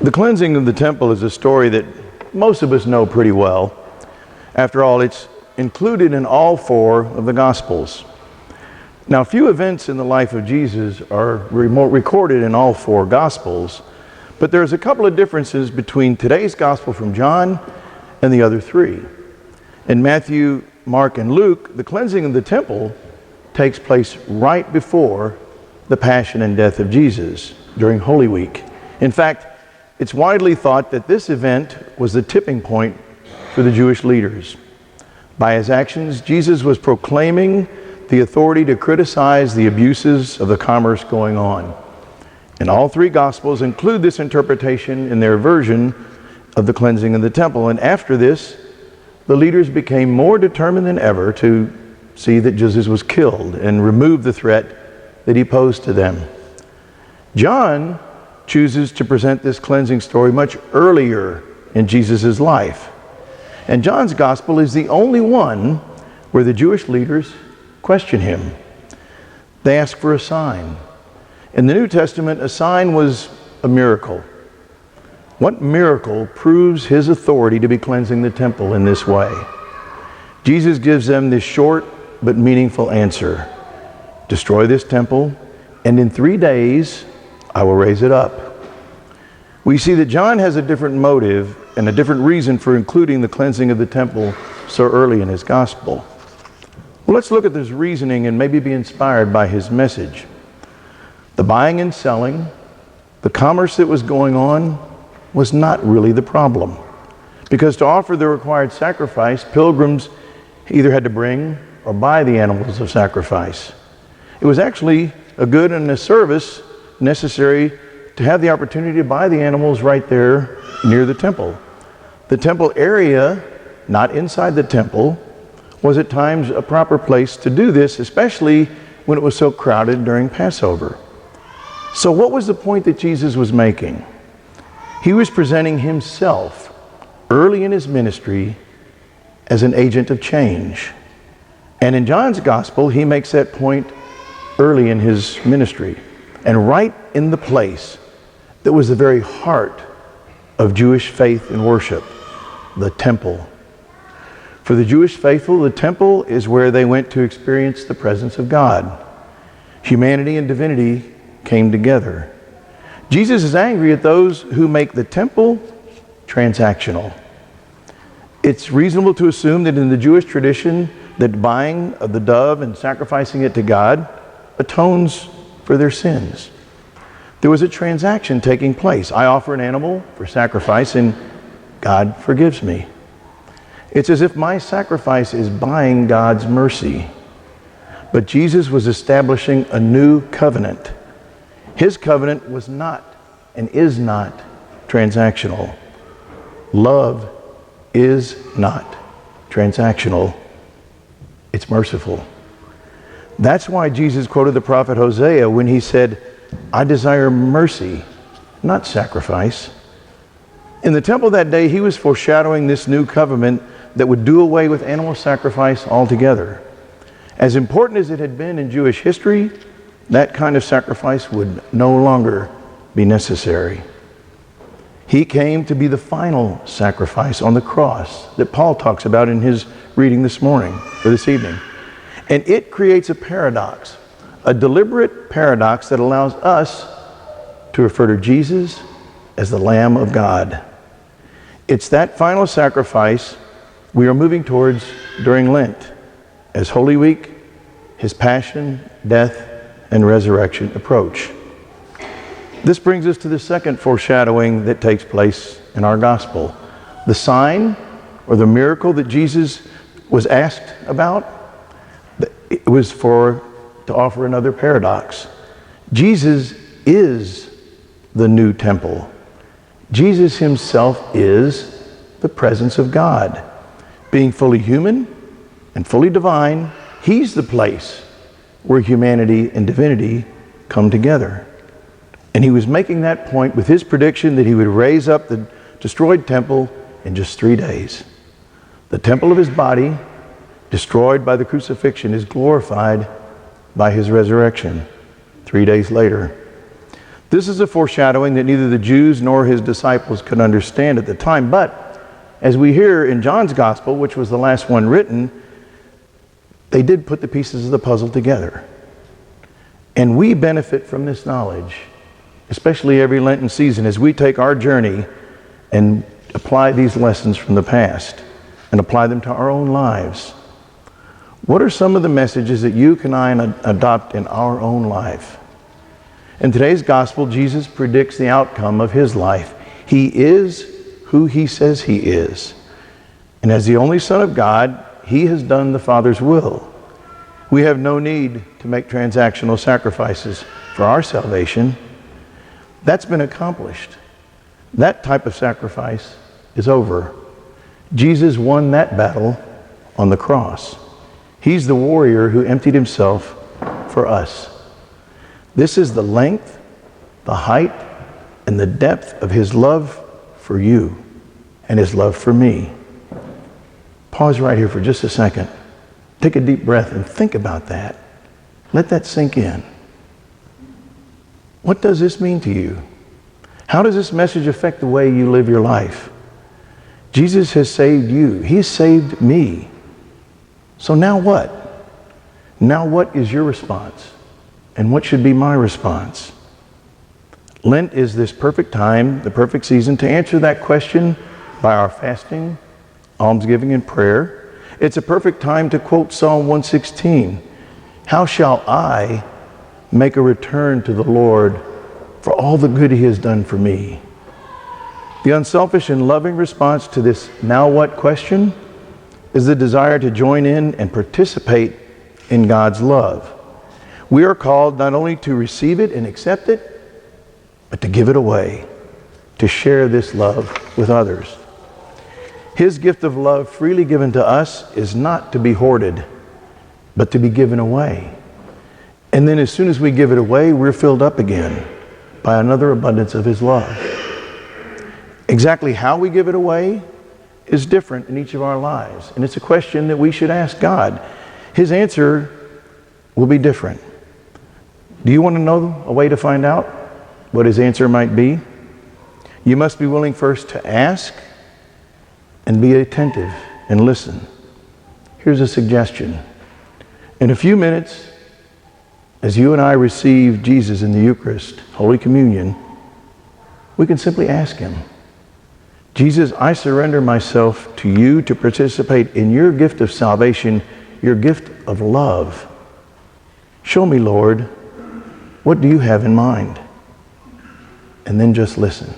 The cleansing of the temple is a story that most of us know pretty well. After all, it's included in all four of the Gospels. Now, few events in the life of Jesus are recorded in all four Gospels, but there's a couple of differences between today's Gospel from John and the other three. In Matthew, Mark, and Luke, the cleansing of the temple takes place right before the Passion and death of Jesus during Holy Week. In fact, it's widely thought that this event was the tipping point for the Jewish leaders. By his actions, Jesus was proclaiming the authority to criticize the abuses of the commerce going on. And all three Gospels include this interpretation in their version of the cleansing of the temple. And after this, the leaders became more determined than ever to see that Jesus was killed and remove the threat that he posed to them. John chooses to present this cleansing story much earlier in Jesus' life. And John's gospel is the only one where the Jewish leaders question him. They ask for a sign. In the New Testament, a sign was a miracle. What miracle proves his authority to be cleansing the temple in this way? Jesus gives them this short but meaningful answer. Destroy this temple, and in 3 days I will raise it up. We see that John has a different motive and a different reason for including the cleansing of the temple so early in his gospel. Well, let's look at this reasoning and maybe be inspired by his message. The buying and selling, the commerce that was going on, was not really the problem. Because to offer the required sacrifice, pilgrims either had to bring or buy the animals of sacrifice. It was actually a good and a service necessary to have the opportunity to buy the animals right there near the temple. The temple area, not inside the temple, was at times a proper place to do this, especially when it was so crowded during Passover. So what was the point that Jesus was making? He was presenting himself early in his ministry as an agent of change. And in John's gospel, he makes that point early in his ministry, and right in the place that was the very heart of Jewish faith and worship, the temple. For the Jewish faithful, the temple is where they went to experience the presence of God. Humanity and divinity came together. Jesus is angry at those who make the temple transactional. It's reasonable to assume that in the Jewish tradition, that buying of the dove and sacrificing it to God atones for their sins. There was a transaction taking place. I offer an animal for sacrifice and God forgives me. It's as if my sacrifice is buying God's mercy. But Jesus was establishing a new covenant. His covenant was not and is not transactional. Love is not transactional. It's merciful. That's why Jesus quoted the prophet Hosea when he said, I desire mercy, not sacrifice. In the temple that day, he was foreshadowing this new covenant that would do away with animal sacrifice altogether. As important as it had been in Jewish history, that kind of sacrifice would no longer be necessary. He came to be the final sacrifice on the cross that Paul talks about in his reading this morning, or this evening. And it creates a paradox, a deliberate paradox that allows us to refer to Jesus as the Lamb of God. It's that final sacrifice we are moving towards during Lent, as Holy Week, his passion, death, and resurrection approach. This brings us to the second foreshadowing that takes place in our gospel. The sign or the miracle that Jesus was asked about, it was to offer another paradox. Jesus is the new temple. Jesus himself is the presence of God. Being fully human and fully divine, he's the place where humanity and divinity come together. And he was making that point with his prediction that he would raise up the destroyed temple in just 3 days. The temple of his body, destroyed by the crucifixion, is glorified by his resurrection 3 days later. This is a foreshadowing that neither the Jews nor his disciples could understand at the time. But as we hear in John's gospel, which was the last one written, they did put the pieces of the puzzle together. And we benefit from this knowledge, especially every Lenten season, as we take our journey and apply these lessons from the past and apply them to our own lives. What are some of the messages that you and I adopt in our own life? In today's gospel, Jesus predicts the outcome of his life. He is who he says he is. And as the only Son of God, he has done the Father's will. We have no need to make transactional sacrifices for our salvation. That's been accomplished. That type of sacrifice is over. Jesus won that battle on the cross. He's the warrior who emptied himself for us. This is the length, the height, and the depth of his love for you and his love for me. Pause right here for just a second. Take a deep breath and think about that. Let that sink in. What does this mean to you? How does this message affect the way you live your life? Jesus has saved you. He's saved me. So now what? Now what is your response? And what should be my response? Lent is this perfect time, the perfect season to answer that question by our fasting, almsgiving, and prayer. It's a perfect time to quote Psalm 116. How shall I make a return to the Lord for all the good he has done for me? The unselfish and loving response to this now what question is the desire to join in and participate in God's love. We are called not only to receive it and accept it, but to give it away, to share this love with others. His gift of love freely given to us is not to be hoarded, but to be given away. And then as soon as we give it away, we're filled up again by another abundance of his love. Exactly how we give it away is different in each of our lives. And it's a question that we should ask God. His answer will be different. Do you want to know a way to find out what his answer might be? You must be willing first to ask and be attentive and listen. Here's a suggestion. In a few minutes, as you and I receive Jesus in the Eucharist, Holy Communion, we can simply ask him, Jesus, I surrender myself to you to participate in your gift of salvation, your gift of love. Show me, Lord, what do you have in mind? And then just listen.